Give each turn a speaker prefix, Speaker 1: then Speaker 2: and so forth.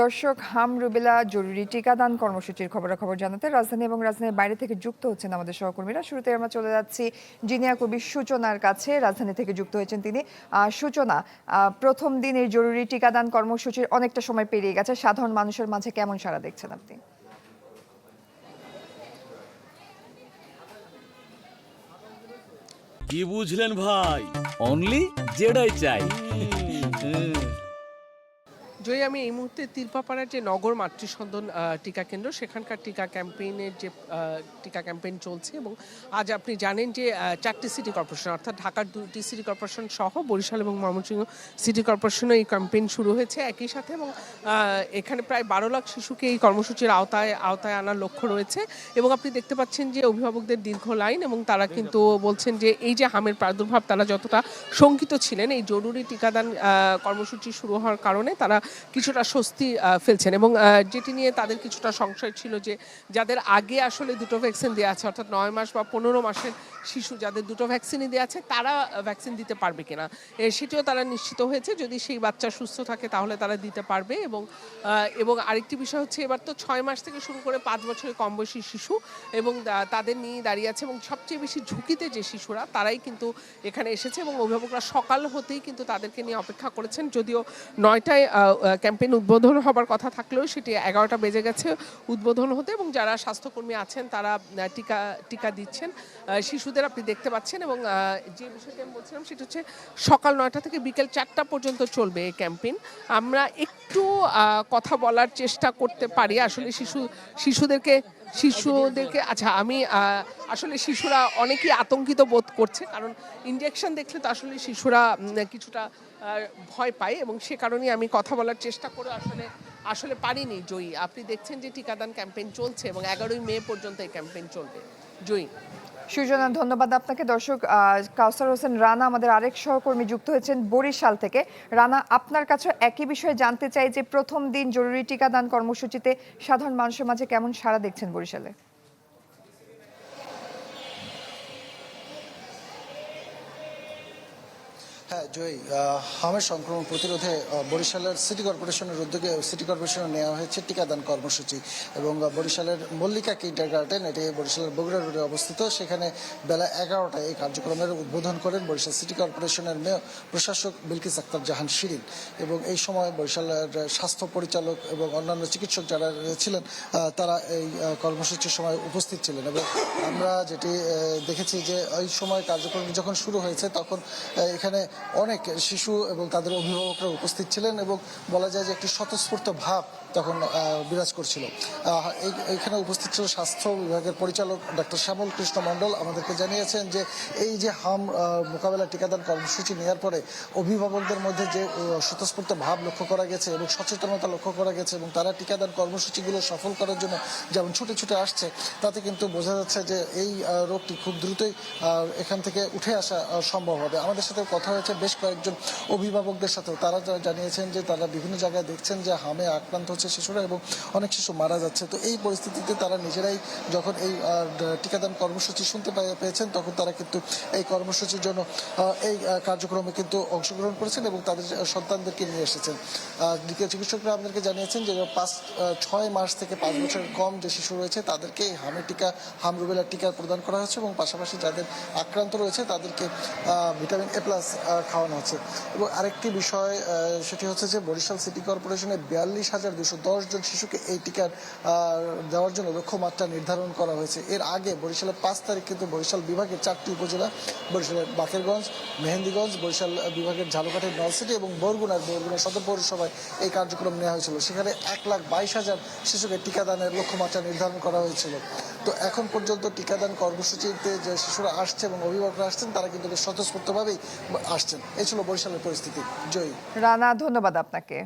Speaker 1: দর্শক, হাম রুবেলা জরুরি টিকাদান কর্মসূচির খবরাখবর জানাতে রাজধানী এবং রাজধানীর বাইরে থেকে যুক্ত হচ্ছেন আমাদের সহকর্মীরা। শুরুতে আমরা চলে যাচ্ছি জিনিয়া কবি সূচনার কাছে। রাজধানী থেকে যুক্ত হয়েছেন তিনি। সূচনা, প্রথম দিনের জরুরি টিকাদান কর্মসূচির অনেকটা সময় পেরিয়ে গেছে, সাধারণ মানুষের মাঝে কেমন সাড়া দেখছেন আপনি?
Speaker 2: কি বুঝলেন ভাই?
Speaker 3: অনলি যেটাই চাই।
Speaker 4: জয়ী, আমি এই মুহূর্তে তিলপাপাড়ার যে নগর মাতৃসদন টিকা কেন্দ্র, সেখানকার টিকা ক্যাম্পেইনের যে টিকা ক্যাম্পেইন চলছে। এবং আজ আপনি জানেন যে 4টি সিটি কর্পোরেশন, অর্থাৎ ঢাকার 2টি সিটি কর্পোরেশন সহ বরিশাল এবং ময়মনসিংহ সিটি কর্পোরেশনে এই ক্যাম্পেইন শুরু হয়েছে একই সাথে। এবং এখানে প্রায় 12 লাখ শিশুকে এই কর্মসূচির আওতায় আনার লক্ষ্য রয়েছে। এবং আপনি দেখতে পাচ্ছেন যে অভিভাবকদের দীর্ঘ লাইন, এবং তারা কিন্তু বলছেন যে এই যে হামের প্রাদুর্ভাব, তারা যতটা শঙ্কিত ছিলেন, এই জরুরি টিকাদান কর্মসূচি শুরু হওয়ার কারণে তারা কিছুটা স্বস্তি ফেলছেন। এবং যেটি নিয়ে তাদের কিছুটা সংশয় ছিল যে যাদের আগে আসলে দুটো ভ্যাকসিন দেওয়া আছে, অর্থাৎ 9 মাস বা 15 মাসের শিশু যাদের দুটো ভ্যাকসিনই দেওয়া আছে, তারা ভ্যাকসিন দিতে পারবে কিনা সেটিও তারা নিশ্চিত হয়েছে। যদি সেই বাচ্চা সুস্থ থাকে তাহলে তারা দিতে পারবে। এবং আরেকটি বিষয় হচ্ছে, এবার তো 6 মাস থেকে শুরু করে 5 বছরের কম বয়সী শিশু এবং তাদের নিয়ে দাঁড়িয়ে আছে। এবং সবচেয়ে বেশি ঝুঁকিতে যে শিশুরা, তারাই কিন্তু এখানে এসেছে। এবং অভিভাবকরা সকাল হতেই কিন্তু তাদেরকে নিয়ে অপেক্ষা করেছেন। যদিও 9টায় ক্যাম্পেইন উদ্বোধন হবার কথা থাকলেও সেটি 11টা বেজে গেছে উদ্বোধন হতে। এবং যারা স্বাস্থ্যকর্মী আছেন তারা টিকা দিচ্ছেন শিশুদের, আপনি দেখতে পাচ্ছেন। এবং যে বিষয়টি আমি বলছিলাম সেটা হচ্ছে, সকাল 9টা থেকে বিকেল 4টা পর্যন্ত চলবে এই ক্যাম্পেইন। আমরা একটু কথা বলার চেষ্টা করতে পারি আসলে শিশুদেরকে। আচ্ছা, আমি আসলে শিশুরা অনেকেই আতঙ্কিত বোধ করছে, কারণ ইনজেকশন দেখলে তো আসলে শিশুরা কিছুটা ভয় পায়। এবং সে কারণেই আমি কথা বলার চেষ্টা করে আসলে পারিনি। জয়ী, আপনি দেখছেন যে টিকাদান ক্যাম্পেইন চলছে এবং 11ই মে পর্যন্ত এই ক্যাম্পেইন চলবে। জয়ী।
Speaker 1: সূচনা, ধন্যবাদ আপনাকে। দর্শক, কাউসার হোসেন রানা আমাদের আরেক সহকর্মী যুক্ত হয়েছেন বরিশাল থেকে। রানা, আপনার কাছে একই বিষয়ে জানতে চাই যে প্রথম দিন জরুরি টিকাদান কর্মসূচিতে সাধারণ মানুষের মাঝে কেমন সাড়া দেখছেন বরিশালে?
Speaker 5: হ্যাঁ জয়ী, হামের সংক্রমণ প্রতিরোধে বরিশালের সিটি কর্পোরেশনের উদ্যোগে সিটি কর্পোরেশনে নেওয়া হয়েছে টিকাদান কর্মসূচি। এবং বরিশালের মল্লিকা কিন্ডারগার্টেন, এটি বরিশালের বগুড়া রোডে অবস্থিত, সেখানে বেলা 11টায় এই কার্যক্রমের উদ্বোধন করেন বরিশাল সিটি কর্পোরেশনের মেয়র প্রশাসক বিলকিস আক্তার জাহান শিরিন। এবং এই সময় বরিশালের স্বাস্থ্য পরিচালক এবং অন্যান্য চিকিৎসক যারা ছিলেন, তারা এই কর্মসূচির সময় উপস্থিত ছিলেন। এবং আমরা যেটি দেখেছি যে এই সময় কার্যক্রম যখন শুরু হয়েছে, তখন এখানে অনেক শিশু এবং তাদের অভিভাবকরা উপস্থিত ছিলেন। এবং বলা যায় যে একটি স্বতঃস্ফূর্ত ভাব তখন বিরাজ করছিল। এইখানে উপস্থিত ছিল স্বাস্থ্য বিভাগের পরিচালক ডক্টর শ্যামল কৃষ্ণ মণ্ডল। আমাদেরকে জানিয়েছেন যে এই যে হাম মোকাবেলা টিকাদান কর্মসূচি নেওয়ার পরে অভিভাবকদের মধ্যে যে স্বতঃস্ফূর্ত ভাব লক্ষ্য করা গেছে এবং সচেতনতা লক্ষ্য করা গেছে, এবং তারা টিকাদান কর্মসূচিগুলো সফল করার জন্য যেমন ছুটে ছুটে আসছে, তাতে কিন্তু বোঝা যাচ্ছে যে এই রোগটি খুব দ্রুতই এখান থেকে উঠে আসা সম্ভব হবে। আমাদের সাথে কথা হয়েছে বেশ কয়েকজন অভিভাবকদের সাথেও। তারা জানিয়েছেন যে তারা বিভিন্ন জায়গায় দেখছেন যে হামে আক্রান্ত হচ্ছে শিশুরা এবং অনেক শিশু মারা যাচ্ছে। তো এই পরিস্থিতিতে তারা নিজেরাই যখন এই টিকাদান কর্মসূচি শুনতে পেয়েছেন, তখন তারা কিন্তু এই কর্মসূচির জন্য এই কার্যক্রমে কিন্তু অংশগ্রহণ করেছেন এবং তাদের সন্তানদেরকে নিয়ে এসেছেন। চিকিৎসকরা আমাদেরকে জানিয়েছেন যে 6 মাস থেকে 5 বছরের কম যে শিশু রয়েছে, তাদেরকে এই হাম রুবেলা টিকা প্রদান করা হচ্ছে। এবং পাশাপাশি যাদের আক্রান্ত রয়েছে তাদেরকে ভিটামিন A+ খাওয়ানো হচ্ছে। এবং আরেকটি বিষয় সেটি হচ্ছে যে বরিশাল সিটি কর্পোরেশনে 42,210 জন শিশুকে এই টিকা দেওয়ার জন্য লক্ষ্যমাত্রা নির্ধারণ করা হয়েছে। এর আগে বরিশালের 5 তারিখ কিন্তু বরিশাল বিভাগের 4টি উপজেলা, বরিশালের বাকেরগঞ্জ, মেহেন্দিগঞ্জ, বরিশাল বিভাগের ঝালকাঠির নলসিটি এবং বরগুনা সদর পৌরসভায় এই কার্যক্রম নেওয়া হয়েছিল। সেখানে 1,22,000 শিশুকে টিকাদানের লক্ষ্যমাত্রা নির্ধারণ করা হয়েছিল। তো এখন পর্যন্ত টিকাদান কর্মসূচিতে যে শিশুরা আসছে এবং অভিভাবকরা আসছেন, তারা কিন্তু স্বতঃস্ফূর্তভাবেই আসছেন। এই ছিল বরিশালের পরিস্থিতি। জয়ী।
Speaker 1: রানা, ধন্যবাদ আপনাকে।